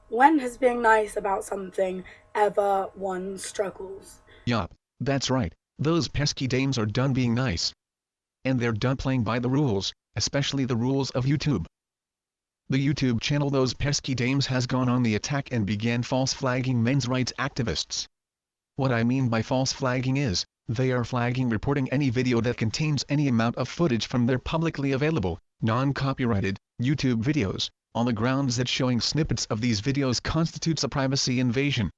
When has being nice about something ever won struggles? Yup, that's right, those pesky dames are done being nice. And they're done playing by the rules, especially the rules of YouTube. The YouTube channel Those Pesky Dames has gone on the attack and began false flagging men's rights activists. What I mean by false flagging is, they are flagging reporting any video that contains any amount of footage from their publicly available, non-copyrighted, YouTube videos, on the grounds that showing snippets of these videos constitutes a privacy invasion.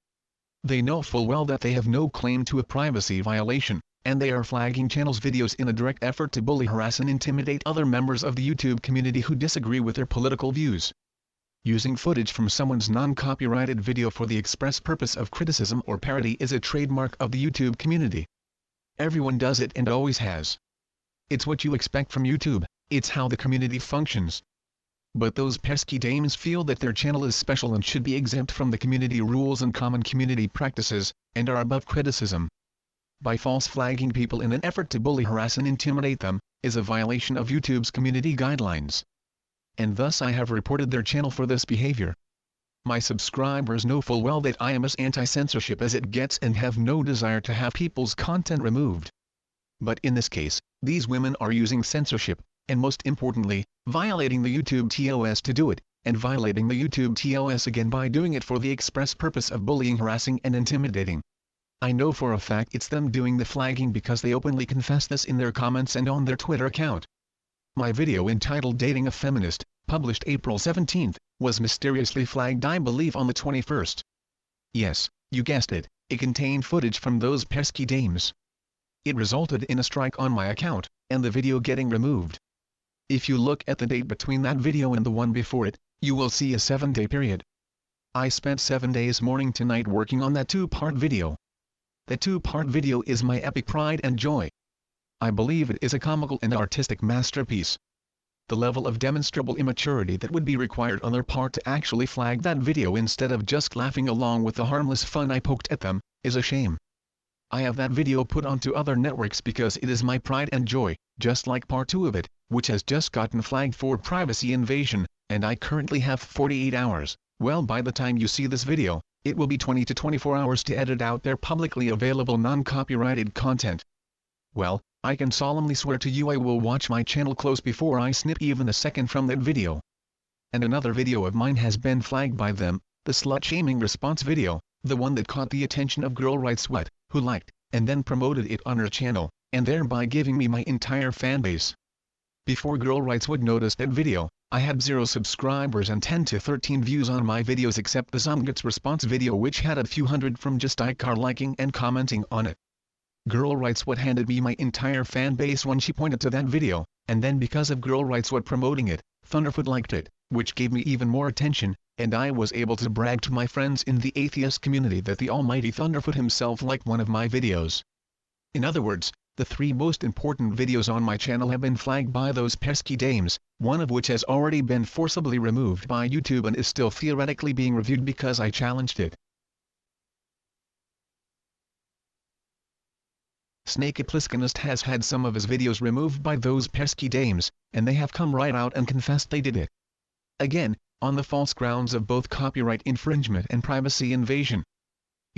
They know full well that they have no claim to a privacy violation, and they are flagging channels' videos in a direct effort to bully, harass and intimidate other members of the YouTube community who disagree with their political views. Using footage from someone's non-copyrighted video for the express purpose of criticism or parody is a trademark of the YouTube community. Everyone does it and always has. It's what you expect from YouTube, it's how the community functions. But those pesky dames feel that their channel is special and should be exempt from the community rules and common community practices, and are above criticism. By false flagging people in an effort to bully, harass and intimidate them, is a violation of YouTube's community guidelines. And thus I have reported their channel for this behavior. My subscribers know full well that I am as anti-censorship as it gets and have no desire to have people's content removed. But in this case, these women are using censorship, and most importantly, violating the YouTube TOS to do it, and violating the YouTube TOS again by doing it for the express purpose of bullying, harassing and intimidating. I know for a fact it's them doing the flagging because they openly confess this in their comments and on their Twitter account. My video entitled Dating a Feminist, published April 17, was mysteriously flagged I believe on the 21st. Yes, you guessed it, it contained footage from those pesky dames. It resulted in a strike on my account, and the video getting removed. If you look at the date between that video and the one before it, you will see a 7-day period. I spent 7 days morning to night working on that 2-part video. The 2-part video is my epic pride and joy. I believe it is a comical and artistic masterpiece. The level of demonstrable immaturity that would be required on their part to actually flag that video instead of just laughing along with the harmless fun I poked at them, is a shame. I have that video put onto other networks because it is my pride and joy, just like part 2 of it, which has just gotten flagged for privacy invasion, and I currently have 48 hours, well by the time you see this video, it will be 20 to 24 hours to edit out their publicly available non-copyrighted content. Well, I can solemnly swear to you I will watch my channel close before I snip even a second from that video. And another video of mine has been flagged by them, the slut-shaming response video, the one that caught the attention of Girl Rights Sweat, who liked, and then promoted it on her channel, and thereby giving me my entire fanbase. Before Girl Rights would notice that video, I had 0 subscribers and 10 to 13 views on my videos except the Zomgut's response video which had a few hundred from just Icar liking and commenting on it. Girl Rights What handed me my entire fan base when she pointed to that video, and then because of Girl Rights What promoting it, Thunderfoot liked it, which gave me even more attention, and I was able to brag to my friends in the atheist community that the almighty Thunderfoot himself liked one of my videos. In other words, the 3 most important videos on my channel have been flagged by those pesky dames, one of which has already been forcibly removed by YouTube and is still theoretically being reviewed because I challenged it. ThosePeskyDames has had some of his videos removed by those pesky dames, and they have come right out and confessed they did it. Again, on the false grounds of both copyright infringement and privacy invasion.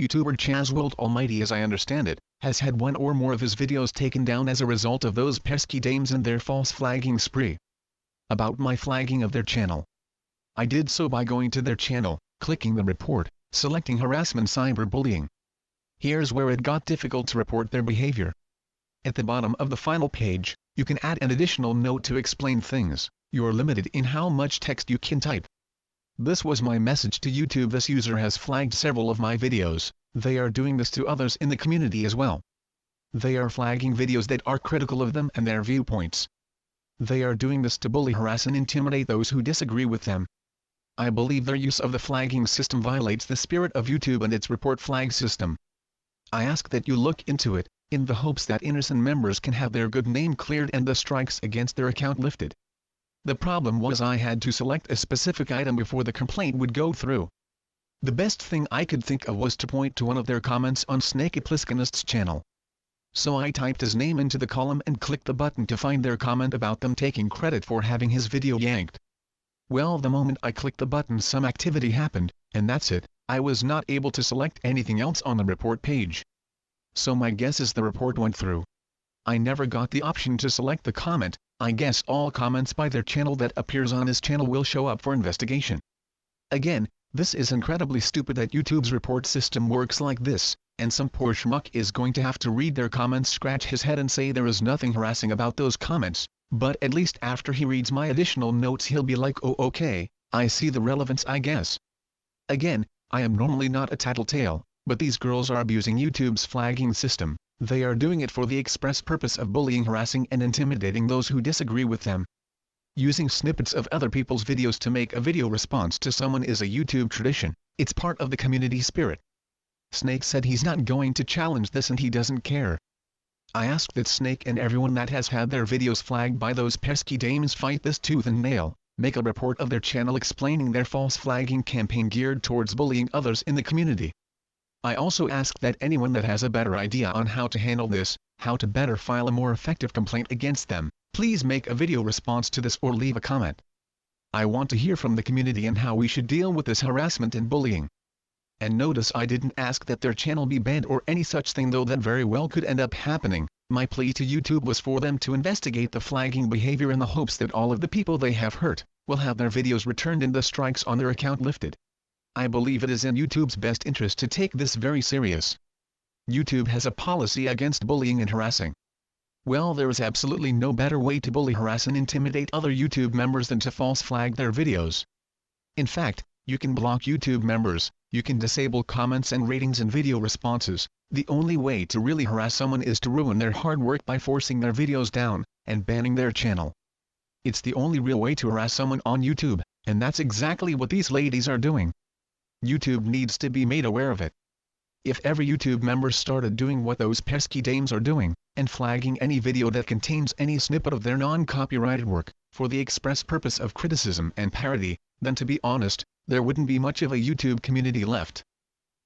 YouTuber Chazworld Almighty, as I understand it, has had 1 or more of his videos taken down as a result of those pesky dames and their false flagging spree. About my flagging of their channel. I did so by going to their channel, clicking the report, selecting harassment cyberbullying. Here's where it got difficult to report their behavior. At the bottom of the final page, you can add an additional note to explain things. You're limited in how much text you can type. This was my message to YouTube. This user has flagged several of my videos, they are doing this to others in the community as well. They are flagging videos that are critical of them and their viewpoints. They are doing this to bully, harass and intimidate those who disagree with them. I believe their use of the flagging system violates the spirit of YouTube and its report flag system. I ask that you look into it, in the hopes that innocent members can have their good name cleared and the strikes against their account lifted. The problem was I had to select a specific item before the complaint would go through. The best thing I could think of was to point to one of their comments on ThosePeskyDames' channel. So I typed his name into the column and clicked the button to find their comment about them taking credit for having his video yanked. Well, the moment I clicked the button some activity happened, and that's it. I was not able to select anything else on the report page. So my guess is the report went through. I never got the option to select the comment. I guess all comments by their channel that appears on this channel will show up for investigation. Again, this is incredibly stupid that YouTube's report system works like this, and some poor schmuck is going to have to read their comments, scratch his head and say there is nothing harassing about those comments, but at least after he reads my additional notes he'll be like, oh okay, I see the relevance I guess. Again, I am normally not a tattletale, but these girls are abusing YouTube's flagging system. They are doing it for the express purpose of bullying, harassing and intimidating those who disagree with them. Using snippets of other people's videos to make a video response to someone is a YouTube tradition. It's part of the community spirit. Snake said he's not going to challenge this and he doesn't care. I ask that Snake and everyone that has had their videos flagged by those pesky dames fight this tooth and nail, make a report of their channel explaining their false flagging campaign geared towards bullying others in the community. I also ask that anyone that has a better idea on how to handle this, how to better file a more effective complaint against them, please make a video response to this or leave a comment. I want to hear from the community and how we should deal with this harassment and bullying. And notice I didn't ask that their channel be banned or any such thing, though that very well could end up happening. My plea to YouTube was for them to investigate the flagging behavior in the hopes that all of the people they have hurt will have their videos returned and the strikes on their account lifted. I believe it is in YouTube's best interest to take this very serious. YouTube has a policy against bullying and harassing. Well, there is absolutely no better way to bully, harass and intimidate other YouTube members than to false flag their videos. In fact, you can block YouTube members, you can disable comments and ratings and video responses. The only way to really harass someone is to ruin their hard work by forcing their videos down and banning their channel. It's the only real way to harass someone on YouTube, and that's exactly what these ladies are doing. YouTube needs to be made aware of it. If every YouTube member started doing what those pesky dames are doing, and flagging any video that contains any snippet of their non-copyrighted work, for the express purpose of criticism and parody, then to be honest, there wouldn't be much of a YouTube community left.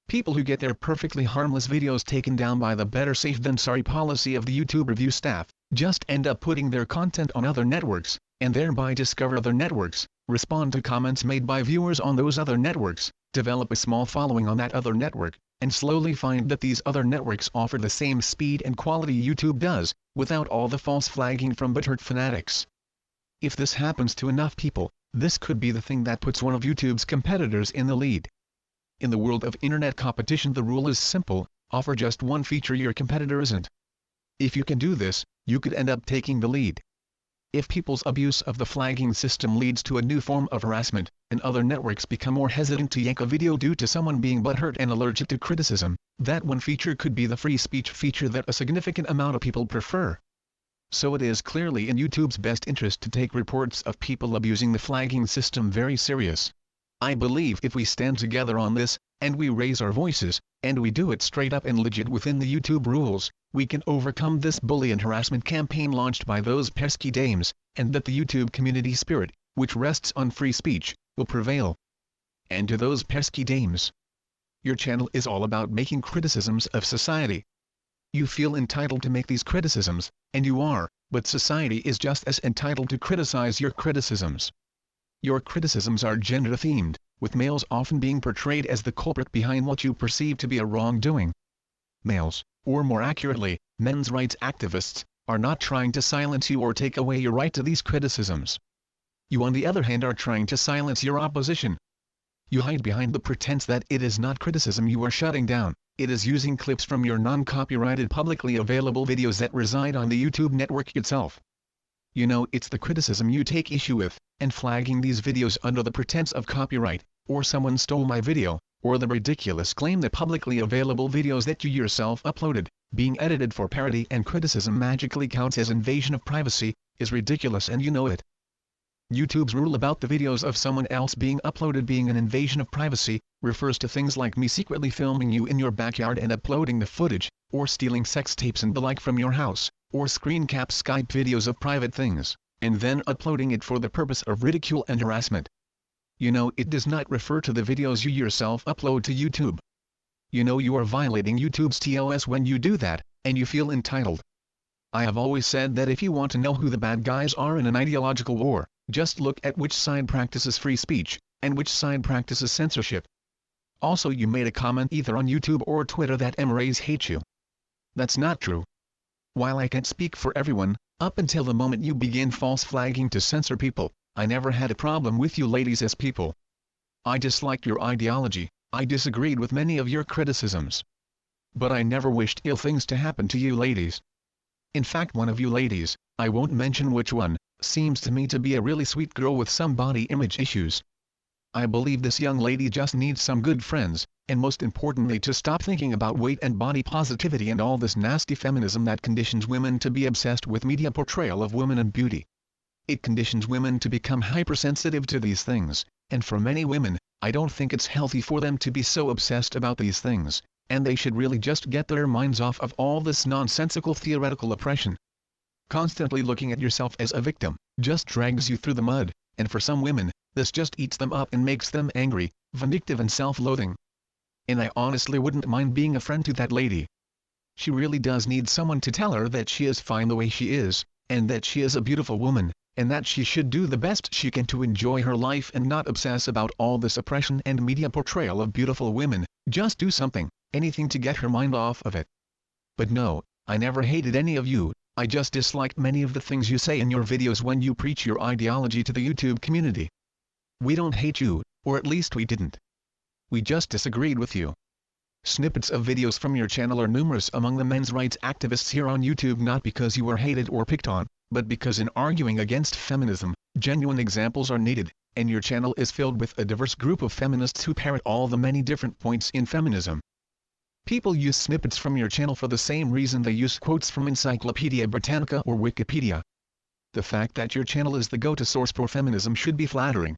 People who get their perfectly harmless videos taken down by the better safe than sorry policy of the YouTube review staff, just end up putting their content on other networks, and thereby discover other networks, respond to comments made by viewers on those other networks, develop a small following on that other network, and slowly find that these other networks offer the same speed and quality YouTube does, without all the false flagging from butthurt fanatics. If this happens to enough people, this could be the thing that puts one of YouTube's competitors in the lead. In the world of internet competition, the rule is simple: offer just one feature your competitor isn't. If you can do this, you could end up taking the lead. If people's abuse of the flagging system leads to a new form of harassment, and other networks become more hesitant to yank a video due to someone being butthurt and allergic to criticism, that one feature could be the free speech feature that a significant amount of people prefer. So it is clearly in YouTube's best interest to take reports of people abusing the flagging system very serious. I believe if we stand together on this, and we raise our voices, and we do it straight up and legit within the YouTube rules, we can overcome this bully and harassment campaign launched by those pesky dames, and that the YouTube community spirit, which rests on free speech, will prevail. And to those pesky dames, your channel is all about making criticisms of society. You feel entitled to make these criticisms, and you are, but society is just as entitled to criticize your criticisms. Your criticisms are gender-themed, with males often being portrayed as the culprit behind what you perceive to be a wrongdoing. Males, or more accurately, men's rights activists, are not trying to silence you or take away your right to these criticisms. You on the other hand are trying to silence your opposition. You hide behind the pretense that it is not criticism you are shutting down, it is using clips from your non-copyrighted publicly available videos that reside on the YouTube network itself. You know it's the criticism you take issue with, and flagging these videos under the pretense of copyright, or someone stole my video, or the ridiculous claim that publicly available videos that you yourself uploaded, being edited for parody and criticism magically counts as invasion of privacy, is ridiculous and you know it. YouTube's rule about the videos of someone else being uploaded being an invasion of privacy, refers to things like me secretly filming you in your backyard and uploading the footage, or stealing sex tapes and the like from your house, or screen cap Skype videos of private things, and then uploading it for the purpose of ridicule and harassment. You know it does not refer to the videos you yourself upload to YouTube. You know you are violating YouTube's TOS when you do that, and you feel entitled. I have always said that if you want to know who the bad guys are in an ideological war, just look at which side practices free speech, and which side practices censorship. Also, you made a comment either on YouTube or Twitter that MRAs hate you. That's not true. While I can't speak for everyone, up until the moment you began false flagging to censor people, I never had a problem with you ladies as people. I disliked your ideology, I disagreed with many of your criticisms. But I never wished ill things to happen to you ladies. In fact, one of you ladies, I won't mention which one, seems to me to be a really sweet girl with some body image issues. I believe this young lady just needs some good friends, and most importantly to stop thinking about weight and body positivity and all this nasty feminism that conditions women to be obsessed with media portrayal of women and beauty. It conditions women to become hypersensitive to these things, and for many women, I don't think it's healthy for them to be so obsessed about these things, and they should really just get their minds off of all this nonsensical theoretical oppression. Constantly looking at yourself as a victim just drags you through the mud, and for some women, this just eats them up and makes them angry, vindictive and self-loathing. And I honestly wouldn't mind being a friend to that lady. She really does need someone to tell her that she is fine the way she is, and that she is a beautiful woman, and that she should do the best she can to enjoy her life and not obsess about all this oppression and media portrayal of beautiful women. Just do something, anything to get her mind off of it. But no, I never hated any of you, I just disliked many of the things you say in your videos when you preach your ideology to the YouTube community. We don't hate you, or at least we didn't. We just disagreed with you. Snippets of videos from your channel are numerous among the men's rights activists here on YouTube, not because you were hated or picked on, but because in arguing against feminism, genuine examples are needed, and your channel is filled with a diverse group of feminists who parrot all the many different points in feminism. People use snippets from your channel for the same reason they use quotes from Encyclopedia Britannica or Wikipedia. The fact that your channel is the go-to source for feminism should be flattering.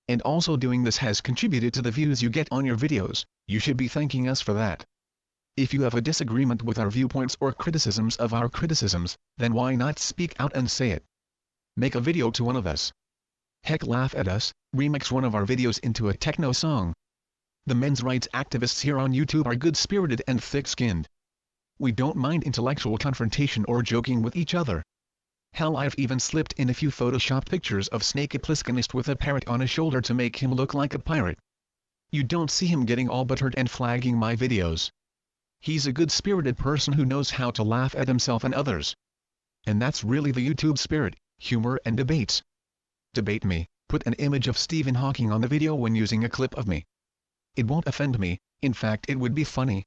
And also doing this has contributed to the views you get on your videos, you should be thanking us for that. If you have a disagreement with our viewpoints or criticisms of our criticisms, then why not speak out and say it? Make a video to one of us. Heck, laugh at us, remix one of our videos into a techno song. The men's rights activists here on YouTube are good-spirited and thick-skinned. We don't mind intellectual confrontation or joking with each other. Hell, I've even slipped in a few photoshopped pictures of Snake Plisskenist with a parrot on his shoulder to make him look like a pirate. You don't see him getting all butthurt and flagging my videos. He's a good-spirited person who knows how to laugh at himself and others. And that's really the YouTube spirit, humor and debates. Debate me, put an image of Stephen Hawking on the video when using a clip of me. It won't offend me, in fact it would be funny.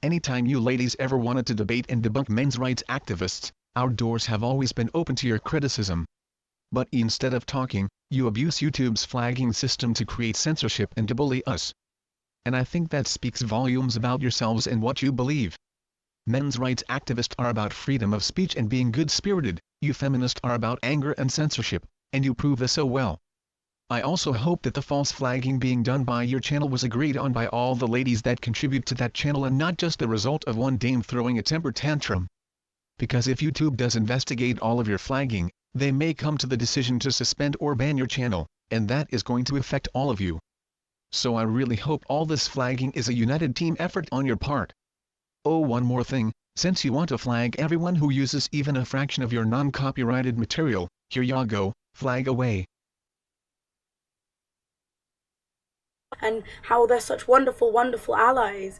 Anytime you ladies ever wanted to debate and debunk men's rights activists, our doors have always been open to your criticism. But instead of talking, you abuse YouTube's flagging system to create censorship and to bully us. And I think that speaks volumes about yourselves and what you believe. Men's rights activists are about freedom of speech and being good-spirited, you feminists are about anger and censorship, and you prove this so well. I also hope that the false flagging being done by your channel was agreed on by all the ladies that contribute to that channel and not just the result of one dame throwing a temper tantrum. Because if YouTube does investigate all of your flagging, they may come to the decision to suspend or ban your channel, and that is going to affect all of you. So I really hope all this flagging is a united team effort on your part. Oh, one more thing, since you want to flag everyone who uses even a fraction of your non-copyrighted material, here ya go, flag away. And how they're such wonderful, wonderful allies.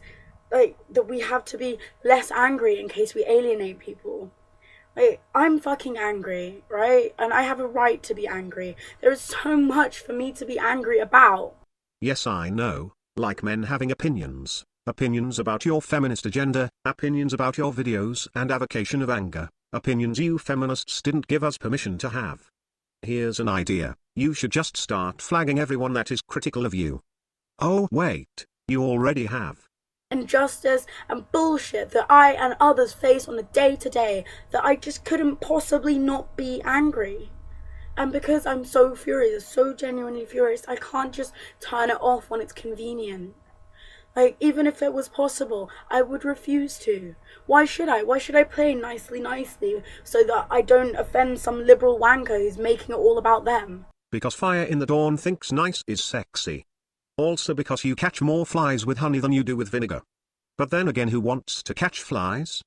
Like, that we have to be less angry in case we alienate people. Like, I'm fucking angry, right? And I have a right to be angry. There is so much for me to be angry about. Yes, I know, like men having opinions. Opinions about your feminist agenda, opinions about your videos and avocation of anger, opinions you feminists didn't give us permission to have. Here's an idea, you should just start flagging everyone that is critical of you. Oh wait, you already have. Injustice and bullshit that I and others face on a day-to-day that I just couldn't possibly not be angry. And because I'm so furious, so genuinely furious, I can't just turn it off when it's convenient. Like, even if it was possible, I would refuse to. Why should I? Why should I play nicely so that I don't offend some liberal wanker who's making it all about them? Because Fire in the Dawn thinks nice is sexy. Also because you catch more flies with honey than you do with vinegar. But then again, who wants to catch flies?